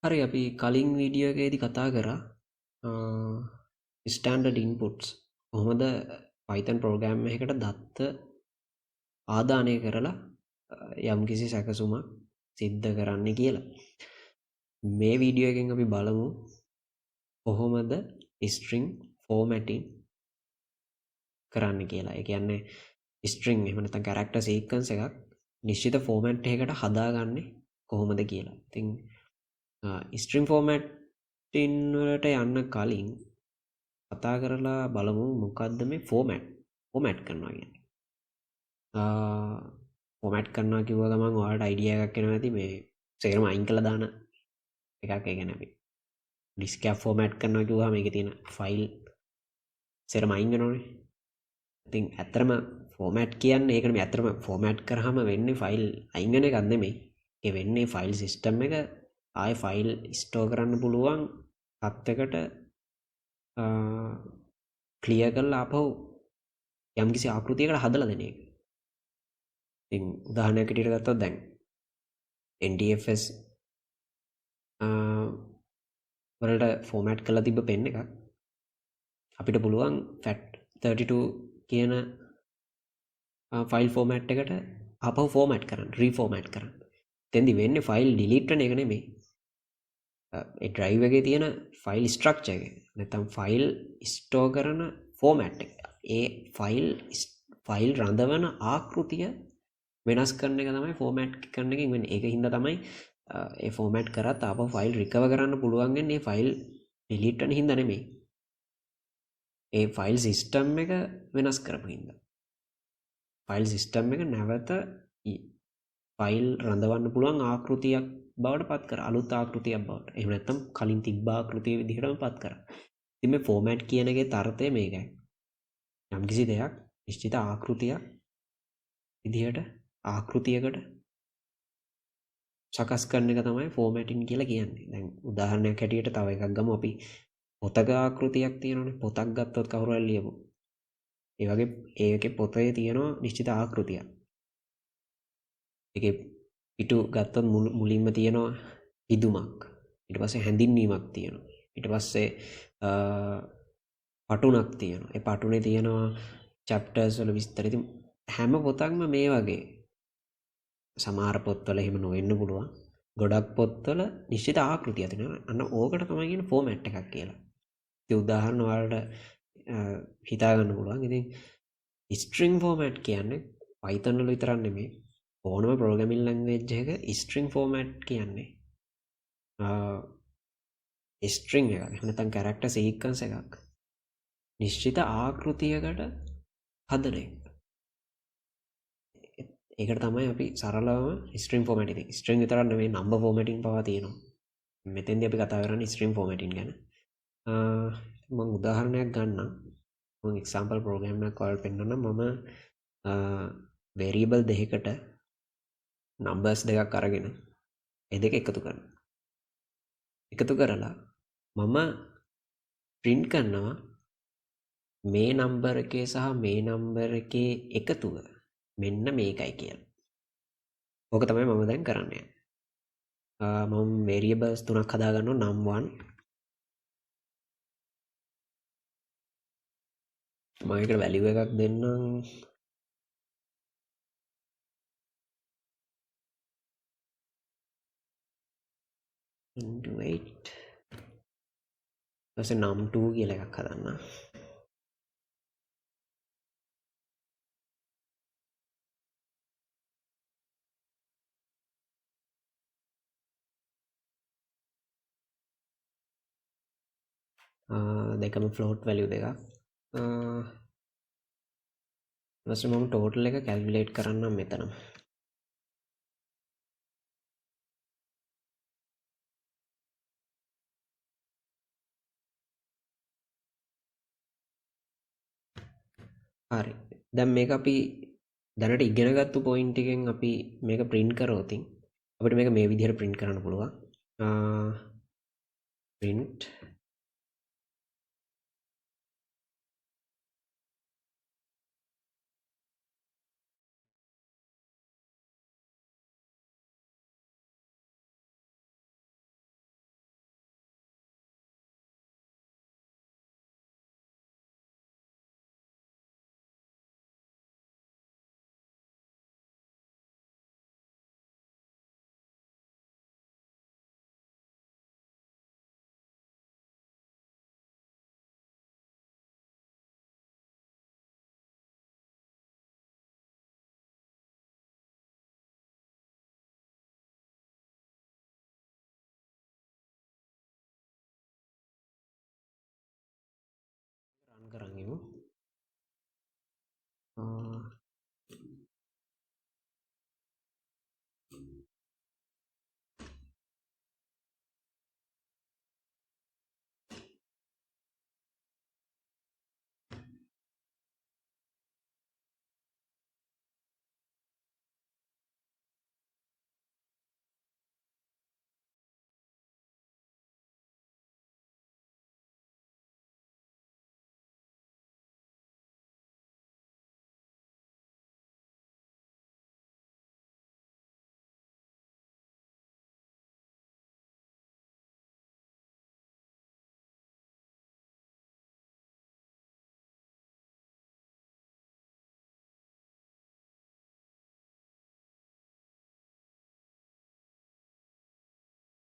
හරි අපි කලින් වීඩියෝ එකේදී කතා කරා ස්ටෑන්ඩඩ් ඉන්පුට්ස් කොහොමද Python ප්‍රෝග්‍රෑම් එකකට දත්ත ආදානය කරලා යම්කිසි සැකසුමක් සිද්ධ කරන්න කියලා. මේ වීඩියෝ එකෙන් අපි බලමු කොහොමද string formatting කරන්න කියලා. ඒ කියන්නේ string එහෙම නැත්නම් character sequence එකක් නිශ්චිත format එකකට හදාගන්නේ කොහොමද කියලා. ඉතින් string formatting වලට යන්න කලින් කතා කරලා බලමු මොකද්ද මේ format කරනවා කියන්නේ. format කරනවා කිව්ව ගමන් ඔයාලට idea එකක් එනවා ඇති මේ සේරම අයින් කළා දාන එකක්. ඒ කියන්නේ අපි disk එක format කරනවා කිව්වහම මේකේ තියෙන file සේරම අයින් වෙනවනේ. ඉතින් ඇත්තටම format කියන්නේ ඒකනේ. මේ ඇත්තටම format කරාම වෙන්නේ file අයින් වෙන එකක් නෙමෙයි. ඒ වෙන්නේ file system එක ආයේ file store කරන්න පුළුවන් තත්යකට ක්ලියර් කරලා ආපහු යම්කිසි ආකෘතියකට හදලා දෙන එක. ඉතින් උදාහරණයක් විදිහට ගත්තොත් දැන් NTFS වලට format කරලා තිබ්බ pen එකක් අපිට පුළුවන් FAT32 කියන ෆයිල් ෆෝමැට් එකට ආපහු ෆෝමැට් කරන්න, රීෆෝමැට් කරන්න. එතෙන්දි වෙන්නේ ෆයිල් ඩිලීට් වෙන එක නෙමෙයි. ඒ ඩ්‍රයිව් එකේ තියෙන ෆයිල් ස්ට්‍රක්චර් එක නැත්නම් ෆයිල් ස්ටෝර් කරන ෆෝමැට් එක. ඒ ෆයිල් රඳවන ආකෘතිය වෙනස් කරන එක තමයි ෆෝමැට් කරන එකෙන් වෙන්නේ. ඒකින්ද තමයි ඒ ෆෝමැට් කරත් ආපහු ෆයිල් රිකවර් කරන්න පුළුවන් වෙන්නේ ෆයිල් ඩිලීට් වෙන හින්දා නෙමෙයි. ඒ ෆයිල් සිස්ටම් එක වෙනස් කරපු හින්දා. ෆයිල් සිස්ටම් එක නැවත ෆයිල් රඳවන්න පුළුවන් ආකෘතියක් බවට පත් කර අලුත් ආකෘතියක් බවට. එහෙම නැත්නම් කලින් තිබ්බ ආකෘතිය විදිහටම පත් කරා. ඉතින් මේ ෆෝමැට් කියන එකේ තරතය මේකයි. යම්කිසි දෙයක් නිශ්චිත ආකෘතියක් විදිහට ආකෘතියකට සකස් කරන එක තමයි ෆෝමැටින් කියලා කියන්නේ. දැන් උදාහරණයක් හැටියට තව එකක් ගමු අපි. පොතක ආකෘතියක් තියෙනවනේ. පොතක් ගත්තොත් කවුරු හරි ලියමු. ඒ වගේ ඒකේ පොතේ තියෙනවා නිශ්චිත ආකෘතියක්. ඒකේ පිටු ගත්තොත් මුලින්ම තියෙනවා පිදුමක්. ඊට පස්සේ හැඳින්වීමක් තියෙනවා. ඊට පස්සේ පටුණක් තියෙනවා. ඒ පටුනේ තියෙනවා chapters වල විස්තර. ඉතින් හැම පොතක්ම මේ වගේ. සමහර පොත්වල එහෙම නොවෙන්න පුළුවන්. ගොඩක් පොත්වල නිශ්චිත ආකෘතියක් තියෙනවා. අන්න ඕකට තමයි කියන ෆෝමැට් එකක් කියලා. ඉතින් උදාහරණ වලට හිතා ගන්න පුළුවන්. ඉතින් string format කියන්නේ Python වල විතරක් නෙමෙයි ඕනම programming language එකක string format කියන්නේ string එකක්. එහෙම නැත්නම් character sequence එකක්. නිශ්චිත ආකෘතියකට හදන එක. ඒකට තමයි අපි සරලවම string format ඉතින් string විතරක් නෙමෙයි number formatting පවා තියෙනවා. මෙතෙන්දී අපි කතා කරන්නේ string formatting ගැන. මම උදාහරණයක් ගන්නම්. මම example program එකක් ඔයාලට පෙන්නන්නම්. මම variable දෙකකට numbers දෙකක් අරගෙන ඒ දෙක එකතු කරනවා. එකතු කරලා මම print කරනවා මේ number එකේ සහ මේ number එකේ එකතුව මෙන්න මේකයි කියලා. ඕක තමයි මම දැන් කරන්නේ. මම variables තුනක් හදා ගන්නවා num1 මම ඒකට value එකක් දෙන්නම් into 8 ඊපස්සේ num2 කියලා එකක් හදන්න. දෙකම float value දෙකක්. ඊපස්සේ මම total එක calculate කරන්නම් මෙතන. හරි. දැන් මේක අපි දැනට ඉගෙනගත්තු පොයින්ට් එකෙන් අපි මේක print කරොත් අපිට මේක මේ විදිහට print කරන්න පුළුවන්. print කරන් ඉමු.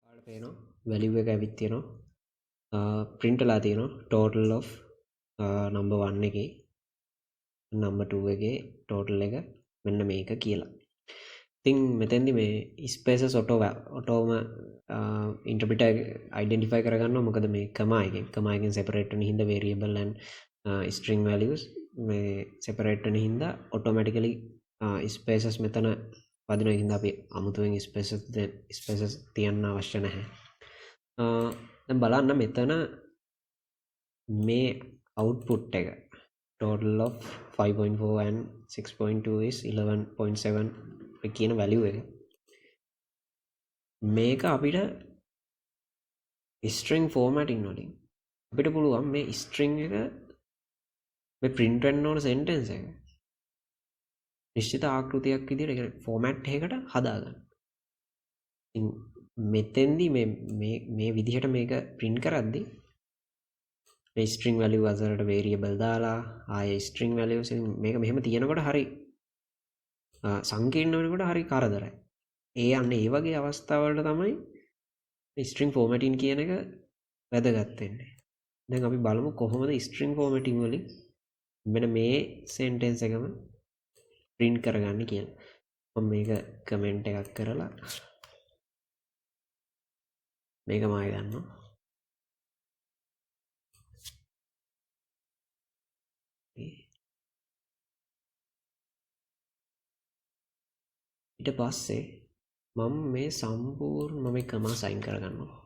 ඔයාලට පේනවා වැලියු එක ඇවිත් තියෙනවා print වෙලා තියෙනවා total of number 1 එකේ number 2 එකේ total එක මෙන්න මේක කියලා. ඉතින් මෙතෙන්දි මේ ස්පේසස් ඔටෝම ඉන්ටර්ප්‍රිටර් අයිඩෙන්ටිෆයි කරගන්නවා මොකද මේ කමා එකෙන් සෙපරේට් වෙන හින්දා variable and string values මේ සෙපරේට් වෙන හින්දා automatically ස්පේසස් මෙතන වදිනවා හින්දා අපි අමුතුවෙන් ස්පේසස් තියන්න අවශ්‍ය නැහැ. දැන් බලන්න මෙතන මේ output එක total of 5.4 and 6.2 is 11.7 කියන value එක මේක අපිට string formatting වලින් අපිට පුළුවන් මේ string එක මේ print වෙන්න ඕන sentence එක නිශ්චිත ආකෘතියක් විදිහට ඒ format එකකට හදාගන්න. ඉතින් මෙතෙන්දි මේ විදිහට මේක print කරද්දී මේ string value අතරට variable දාලා ආයේ string values මේක මෙහෙම තියෙනකොට හරි සංකීර්ණ වෙනකොට හරි කරදරයි. ඒ අන්න ඒ වගේ අවස්ථාවලට තමයි string formatting කියන එක වැදගත් වෙන්නේ. දැන් අපි බලමු කොහොමද string formatting වලින් මෙන්න මේ sentence එකම print කරගන්නේ කියලා. මම මේක comment එකක් කරලා මේක මාය ගන්නවා. ඊට පස්සේ මම මේ සම්පූර්ණ මේ කමා සයින් කරගන්නවා.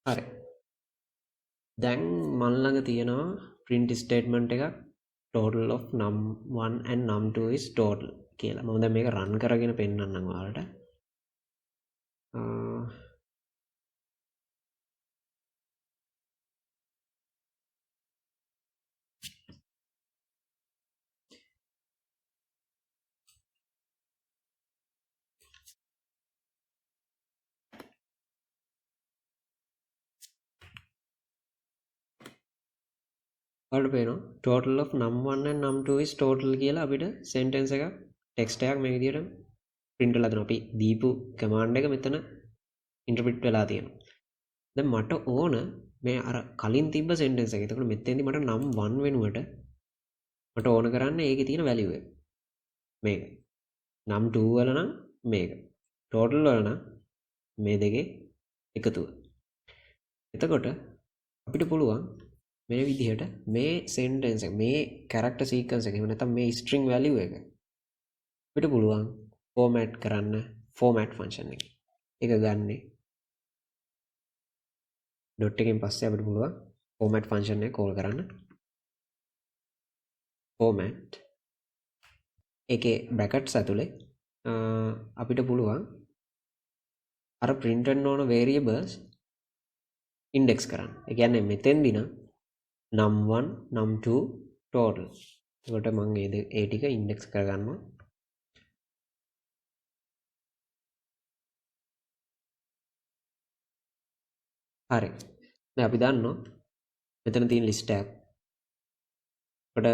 හරි. දැන් මන් ළඟ තියෙනවා print statement එකක් total of num1 and num2 is total කියලා. මම දැන් මේක run කරගෙන පෙන්නන්නම් ඔයාලට. ඔයාලට පේනවා total of num1 and num2 is total කියලා අපිට sentence එකක් text එකක් මේ විදිහට print වෙලා දෙනවා. අපි දීපු command එක මෙතන interpret වෙලා තියෙනවා. දැන් මට ඕන මේ අර කලින් තිබ්බ sentence එක. එතකොට මෙතෙන්දි මට num1 වෙනුවට මට ඕන කරන්නේ ඒකේ තියෙන value එක. මේක. num2 වල නම් මේක. total වල නම් මේ දෙකේ එකතුව. එතකොට අපිට පුළුවන් මේ විදිහට මේ sentence එක මේ character sequence එක එහෙම නැත්නම් මේ string value එක අපිට පුළුවන් format කරන්න format function එක. ඒක ගන්නෙ dot එකෙන් පස්සේ අපිට පුළුවන් format function එක call කරන්න. format එකේ brackets ඇතුලේ අපිට පුළුවන් අර print වෙන්න ඕන variables index කරන්න. ඒ කියන්නේ මෙතෙන්දී නම් num1 num2 total. ඒකට මම ඒ ටික index කරගන්නවා. හරි. දැන් අපි දන්නවා මෙතන තියෙන list එකක්. අපිට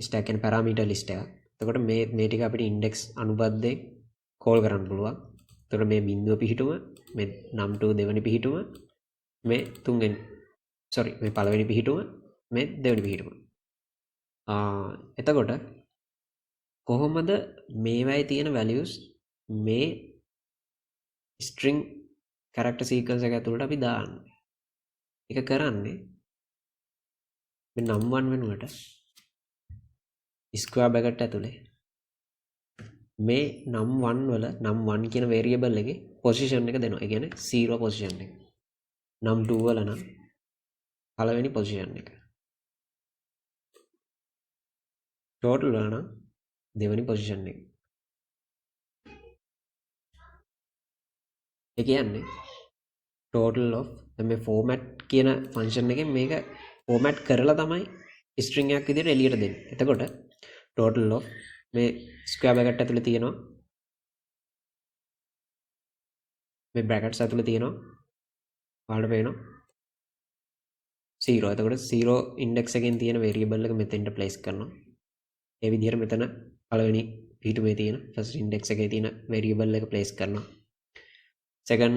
ස්ටැක් කියන්නේ පැරාමීටර් ලිස්ට් එක. එතකොට මේ ටික අපිට ඉන්ඩෙක්ස් අනුබද්ධයෙන් කෝල් කරන්න පුළුවන්. එතකොට මේ බිඳුව පිහිටුම, මේ num2 දෙවෙනි පිහිටුම, මේ තුන්වෙනි මේ පළවෙනි පිහිටුම, මේ දෙවෙනි පිහිටුම. එතකොට කොහොමද මේවායේ තියෙන values මේ string character sequence එක ඇතුළට අපි දාන්නේ? ඒක කරන්නේ මේ num1 වෙනුවට ස්ක්වයර් බ්‍රැකට් ඇතුලේ මේ num1 වල num1 කියන variable එකේ position එක දෙනවා. ඒ කියන්නේ 0 position එක. num2 වල නම් පළවෙනි position එක. total වල නම් දෙවෙනි position එක. ඒ කියන්නේ total of මේ format කියන function එකෙන් මේක format කරලා තමයි string එකක් විදිහට එළියට දෙන්නේ. එතකොට total of මේ square bracket ඇතුලේ තියෙනවා මේ brackets ඇතුලේ තියෙනවා ඔයාලට පේනවා 0. එතකොට 0 index එකෙන් තියෙන variable එක මෙතෙන්ට place කරනවා. ඒ විදිහට මෙතන පළවෙනි පිටුමේ තියෙන first index එකේ තියෙන variable එක place කරනවා. second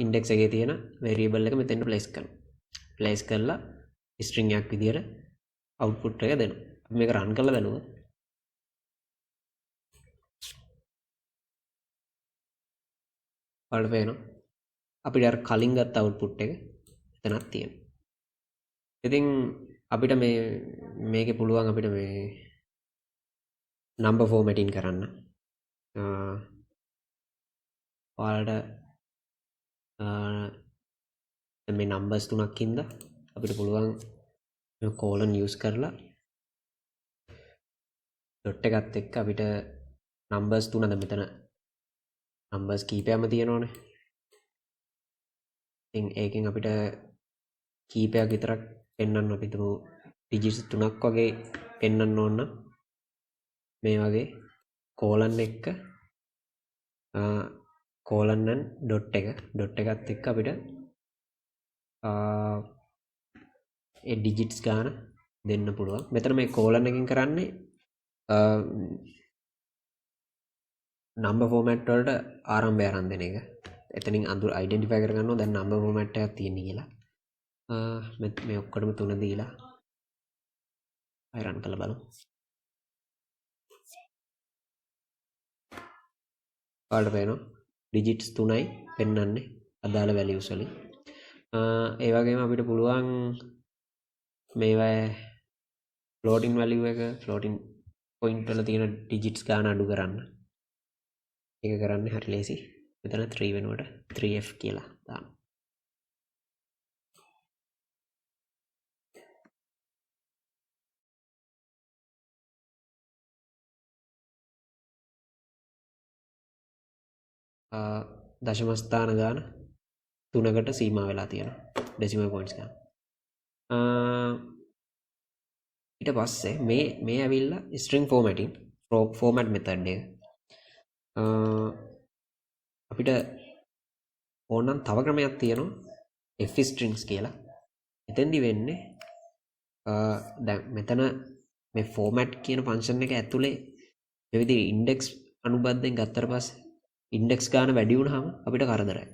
index එකේ තියෙන variable එක මෙතෙන්ට place කරනවා. place කරලා string එකක් විදිහට output එක දෙනවා. අපි මේක run කරලා බලුවොත් ඔයාලට පේනවා අපිට අර කලින් ගත්ත output එක එතනක් තියෙනවා. ඉතින් අපිට මේකේ පුළුවන් අපිට මේ number formatting කරන්න. ඔයාලට මේ numbers තුනක් ඉඳලා අපිට පුළුවන් colon use කරලා dot එකත් එක්ක අපිට numbers තුනද මෙතන numbers කීපයක්ම තියෙනවනේ. ඉතින් ඒකෙන් අපිට කීපයක් විතරක් පෙන්වන්න අපි තුමු digits තුනක් වගේ පෙන්වන්න ඕන නම් මේ වගේ colon එක colon and dot එකත් එක්ක අපිට ඒ digits ගාන දෙන්න පුළුවන්. මෙතන මේ colon එකෙන් කරන්නේ number format වලට ආරම්භය ආරම්භ දෙන එක. එතනින් අඳුර identify කරගන්නවා දැන් number format එකක් තියෙන්නේ කියලා. මේ ඔක්කොටම 3 දීලා රන් කරලා බලමු. ඔයාලට පේනවා digits 3යි පෙන්වන්නේ අදාළ values වලින්. ඒ වගේම අපිට පුළුවන් මේවා floating value එක floating point වල තියෙන digits ගාන අඩු කරන්න. ඒක කරන්නේ හරි ලේසි. මෙතන 3 වෙනුවට 3f කියලා දාන්න. දශම ස්ථාන ගාන 3කට සීමා වෙලා තියෙනවා. decimal points ගාන. ඊට පස්සේ මේ ඇවිල්ලා string formatting format method එක. අපිට ඕනනම් තව ක්‍රමයක් තියෙනවා f strings කියලා. එතෙන්දි වෙන්නේ දැන් මෙතන මේ format කියන function එක ඇතුලේ මේ විදිහේ index අනුබද්ධයෙන් ගත්තට පස්සේ index ගාන වැඩි වුණාම අපිට කරදරයි.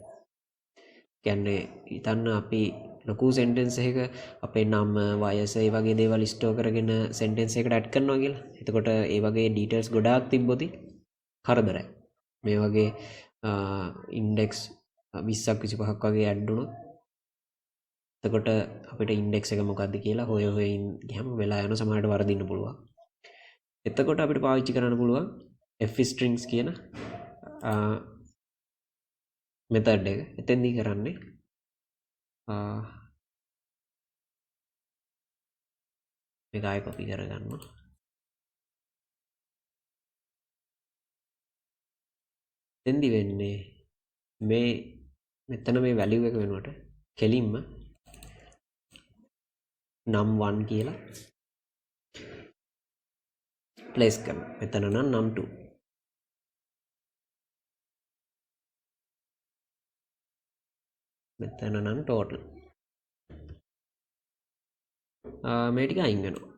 කියන්නේ හිතන්න අපි ලොකු sentence එකක අපේ නම වයස ඒ වගේ දේවල් ස්ටෝර් කරගෙන sentence එකකට add කරනවා කියලා. එතකොට ඒ වගේ details ගොඩාක් තිබ්බොත් කරදරයි. මේ වගේ index 20ක් 25ක් වගේ add වුණොත් එතකොට අපිට index එක මොකක්ද කියලා හොය ගියම වෙලා යන සමහරට වරදින්න පුළුවන්. එතකොට අපිට පාවිච්චි කරන්න පුළුවන් f strings කියන method එක. එතෙන්දී කරන්නේ මේක ආයෙ copy කරගන්නවා. එතෙන්දී වෙන්නේ මෙතන මේ value එක වෙනුවට කෙලින්ම num1 කියලා place කරනවා. මෙතන නම් num2. මෙතන නම් total. මේ ටික අයින් වෙනවා.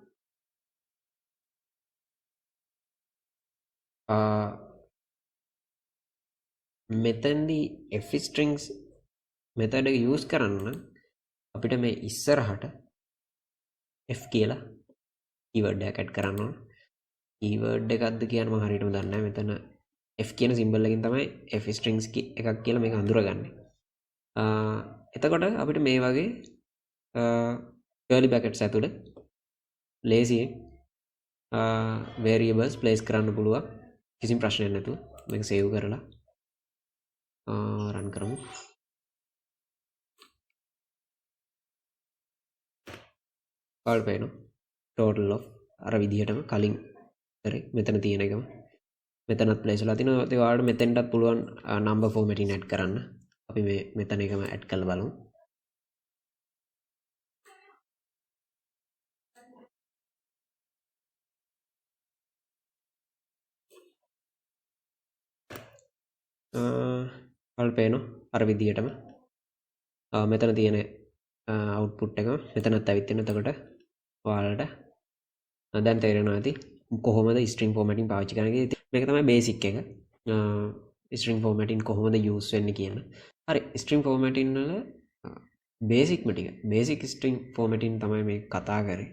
මෙතැන්දී F strings මෙතඩ යස් කරන්න අපිට මේ ඉස්සරහට F කියලා කීවර්ඩ් එකක් ඇඩ් කරන්න ඕන. කීවර්ඩ් එකක්ද කියන්න මම හරියටම දන්නේ නැහැ. මෙතන F කියන සිම්බල් එකකින් තමයි F strings එකක් කියලා මේක අඳුරගන්නේ. එතකොට අපිට මේ වගේ curly brackets ඇතුළේ lazy variables place කරන්න පුළුවන් කිසිම ප්‍රශ්නයක් නැතුව. මේක save කරලා run කරමු. ඔයාලට පේනවා total of අර විදිහටම කලින් කරේ මෙතන තියෙන එකම මෙතනත් place වෙලා තිනවා. ඒ ඔයාලට මෙතෙන්ටත් පුළුවන් number formatting add කරන්න. අපි මේ මෙතන එකම add කරලා බලමු. ඔයාලට පේනවා අර විදිහටම මෙතන තියෙන output එක මෙතනත් ඇවිත් තියෙනවා. එතකොට ඔයාලට දැන් තේරෙනවා ඇති කොහොමද string formatting පාවිච්චි කරන්නේ. මේක තමයි basic එක. string formatting කොහොමද use වෙන්නේ කියන. හරි string formatting වල basic ම ටික basic string formatting තමයි මේ කතා කරේ.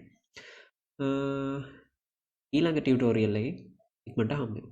ඊළඟ tutorial එකේ ඉක්මනට හම්බෙමු.